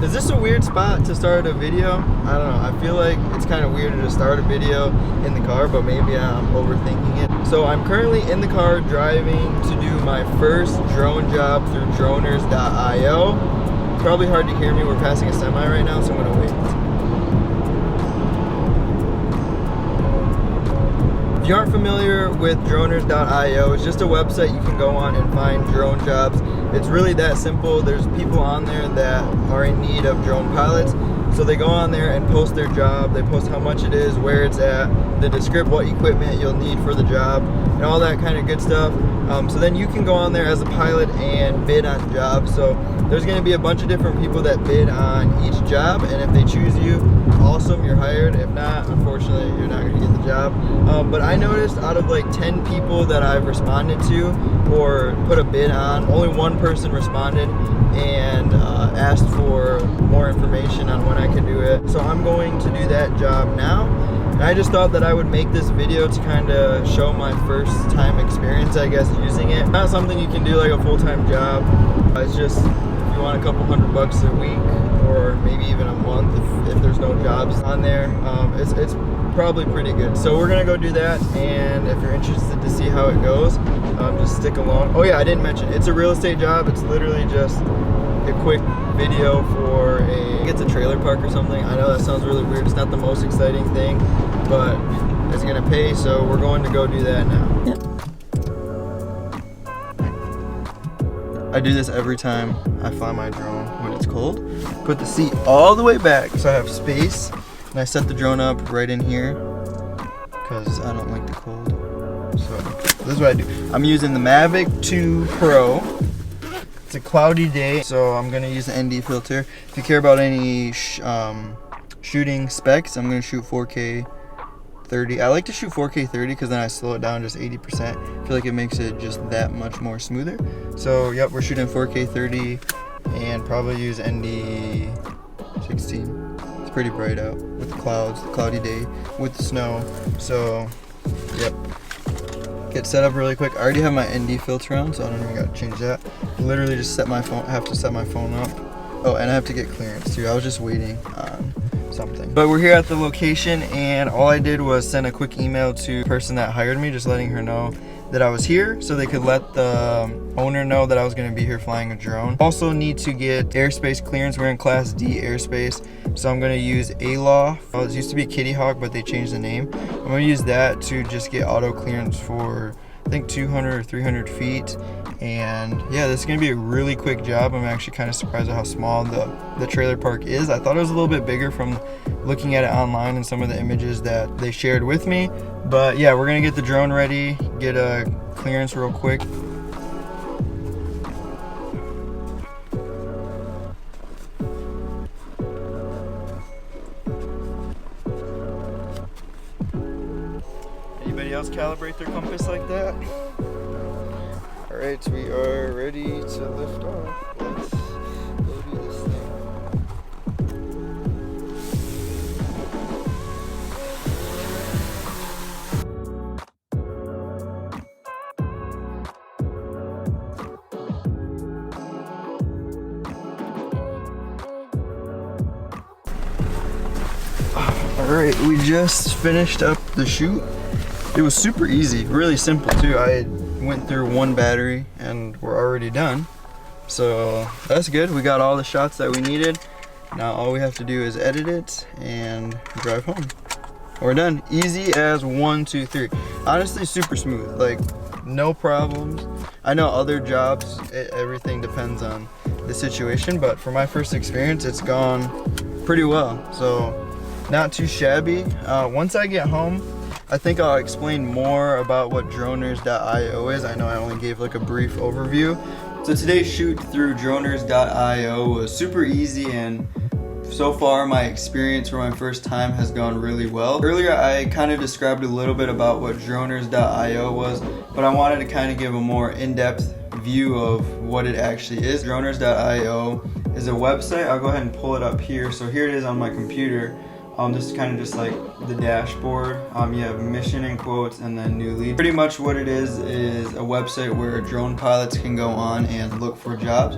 Is this a weird spot to start a video? I don't know. I feel like it's kind of weird to start a video in the car, but maybe I'm overthinking it. So I'm currently in the car driving to do my first drone job through droners.io. It's probably hard to hear me. We're passing a semi right now, so I'm gonna wait. If you aren't familiar with droners.io, it's just a website you can go on and find drone jobs. It's really that simple. There's people on there that are in need of drone pilots. So they go on there and post their job. They post how much it is, where it's at, the description, what equipment you'll need for the job, and all that kind of good stuff. So then you can go on there as a pilot and bid on jobs. So there's going to be a bunch of different people that bid on each job, and if they choose you, awesome, you're hired. If not, unfortunately, you're not going to get the job. But I noticed out of like 10 people that I've responded to or put a bid on, only one person responded and asked for more information on when I could do it. So I'm going to do that job now. And I just thought that I would make this video to kind of show my first time experience, I guess, using it. Not something you can do like a full-time job. It's just if you want a couple $100 a week or maybe even a month if there's no jobs on there. It's probably pretty good. So we're gonna go do that, and if you're interested to see how it goes, just stick along. Oh yeah, I didn't mention, it's a real estate job. It's literally just a quick video for it's a trailer park or something. I know that sounds really weird. It's not the most exciting thing, but it's gonna pay, so we're going to go do that now. I do this every time I fly my drone when it's cold. Put the seat all the way back so I have space, and I set the drone up right in here because I don't like the cold. So this is what I do. I'm using the Mavic 2 Pro. It's a cloudy day, so I'm gonna use the ND filter. If you care about any shooting specs, I'm gonna shoot 4K 30. I like to shoot 4K 30 because then I slow it down just 80%. I feel like it makes it just that much more smoother. So yep, we're shooting 4K 30 and probably use ND 16. It's pretty bright out with the clouds, the cloudy day with the snow. So yep. Get set up really quick. I already have my ND filter on, so I don't even got to change that. Literally just have to set my phone up. Oh, and I have to get clearance too. I was just waiting on something. But we're here at the location, and all I did was send a quick email to the person that hired me, just letting her know that I was here so they could let the owner know that I was going to be here flying a drone. Also need to get airspace clearance. We're in Class D airspace, so I'm going to use ALOF. It used to be Kitty Hawk, but they changed the name. I'm going to use that to just get auto clearance for I think 200 or 300 feet. And yeah, this is going to be a really quick job. I'm actually kind of surprised at how small the trailer park is. I thought it was a little bit bigger from looking at it online and some of the images that they shared with me. But yeah, we're going to get the drone ready, get a clearance real quick. Anybody else calibrate their compass like that? Alright, we are ready to lift off. Let's go do this thing. Alright, we just finished up the shoot. It was super easy, really simple too. I went through one battery and we're already done. So that's good. We got all the shots that we needed. Now all we have to do is edit it and drive home. We're done. Easy as 1, 2, 3. Honestly, super smooth. Like, no problems. I know other jobs, everything depends on the situation, but for my first experience, it's gone pretty well. So not too shabby. Once I get home, I think I'll explain more about what droners.io is. I know I only gave like a brief overview. So today's shoot through droners.io was super easy, and so far my experience for my first time has gone really well. Earlier I kind of described a little bit about what droners.io was, but I wanted to kind of give a more in-depth view of what it actually is. Droners.io is a website. I'll go ahead and pull it up here. So here it is on my computer. This is kind of just like the dashboard. You have mission and quotes and then new lead. Pretty much what it is a website where drone pilots can go on and look for jobs.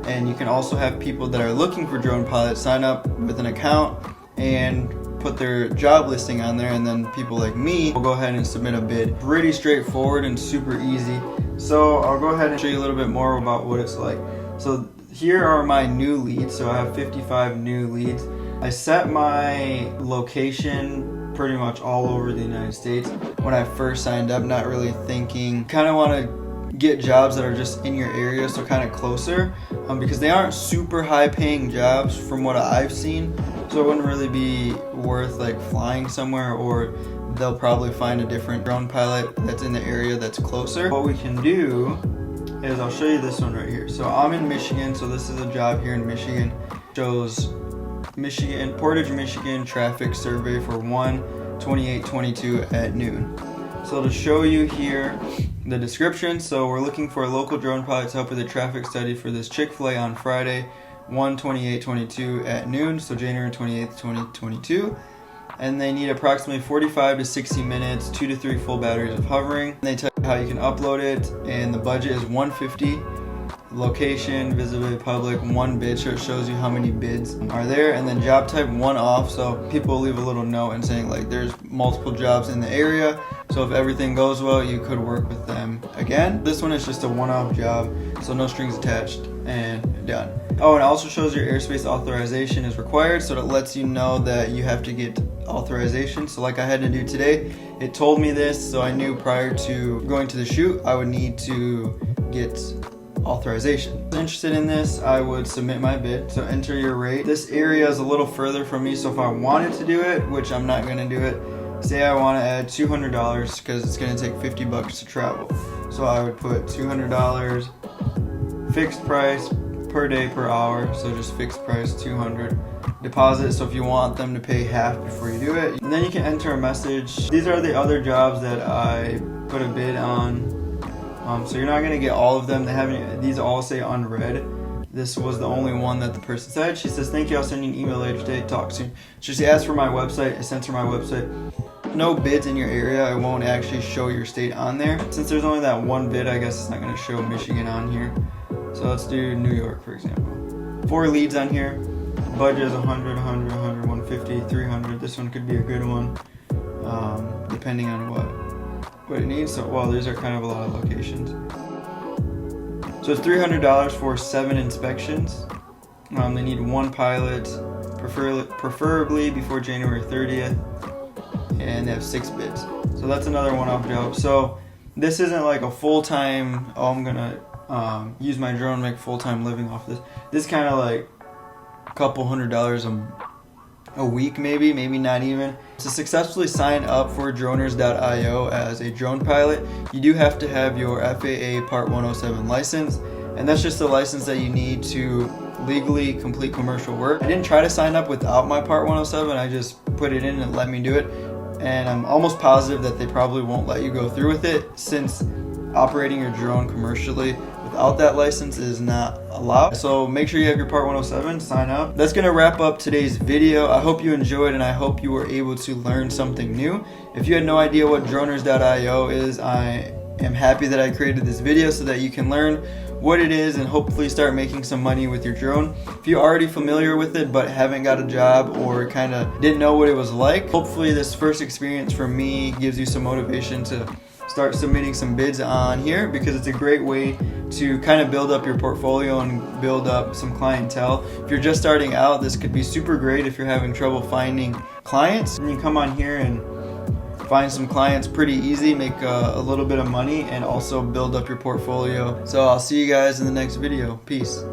And you can also have people that are looking for drone pilots sign up with an account and put their job listing on there, and then people like me will go ahead and submit a bid. Pretty straightforward and super easy. So I'll go ahead and show you a little bit more about what it's like. So here are my new leads. So I have 55 new leads. I set my location pretty much all over the United States when I first signed up, not really thinking. Kind of want to get jobs that are just in your area, so kind of closer, because they aren't super high paying jobs from what I've seen. So it wouldn't really be worth like flying somewhere, or they'll probably find a different drone pilot that's in the area that's closer. What we can do is I'll show you this one right here. So I'm in Michigan, so this is a job here in Michigan. Shows Michigan, Portage, Michigan traffic survey for 1/28/22 at noon. So to show you here the description, so we're looking for a local drone pilot to help with a traffic study for this Chick-fil-A on Friday, 1/28/22 at noon, so January 28th, 2022. And they need approximately 45 to 60 minutes, 2 to 3 full batteries of hovering. And they tell you how you can upload it, and the budget is $150. Location, visibility public, 1 bid, so it shows you how many bids are there. And then job type, 1 off, so people will leave a little note and saying like there's multiple jobs in the area, so if everything goes well you could work with them again. This one is just a 1-off job, so no strings attached, and done. Oh, and it also shows your airspace authorization is required, so it lets you know that you have to get authorization. So like I had to do today, it told me this, so I knew prior to going to the shoot I would need to get authorization. If you're interested in this, I would submit my bid. So enter your rate. This area is a little further from me, so if I wanted to do it, which I'm not going to do it, say I want to add $200 because it's going to take $50 to travel. So I would put $200, fixed price per day per hour, so just fixed price $200. Deposit, so if you want them to pay half before you do it. And then you can enter a message. These are the other jobs that I put a bid on. So you're not going to get all of them. They haven't. These all say unread. This was the only one that the person said. She says, thank you, I'll send you an email later today, talk soon. She asked for my website, I sent her my website. No bids in your area, it won't actually show your state on there. Since there's only that 1 bid, I guess it's not going to show Michigan on here. So let's do New York, for example. 4 leads on here. Budget is 100, 100, 100, 150, 300. This one could be a good one, depending on what it needs. So, well, these are kind of a lot of locations. So it's $300 for 7 inspections. They need 1 pilot, preferably before January 30th, and they have 6 bids. So that's another 1-off job. So this isn't like a full-time, oh, I'm gonna use my drone, make full-time living off this. This kind of like a couple $100s a week, maybe not even. To successfully sign up for droners.io as a drone pilot, you do have to have your FAA Part 107 license, and that's just a license that you need to legally complete commercial work. I didn't try to sign up without my Part 107, I just put it in and it let me do it, and I'm almost positive that they probably won't let you go through with it, since operating your drone commercially without that license is not allowed. So make sure you have your Part 107, sign up. That's gonna wrap up today's video. I hope you enjoyed, and I hope you were able to learn something new. If you had no idea what droners.io is, I am happy that I created this video so that you can learn what it is and hopefully start making some money with your drone. If you're already familiar with it but haven't got a job or kind of didn't know what it was like, hopefully this first experience from me gives you some motivation to start submitting some bids on here, because it's a great way to kind of build up your portfolio and build up some clientele. If you're just starting out, this could be super great if you're having trouble finding clients. And you come on here and find some clients pretty easy, make a little bit of money, and also build up your portfolio. So I'll see you guys in the next video. Peace.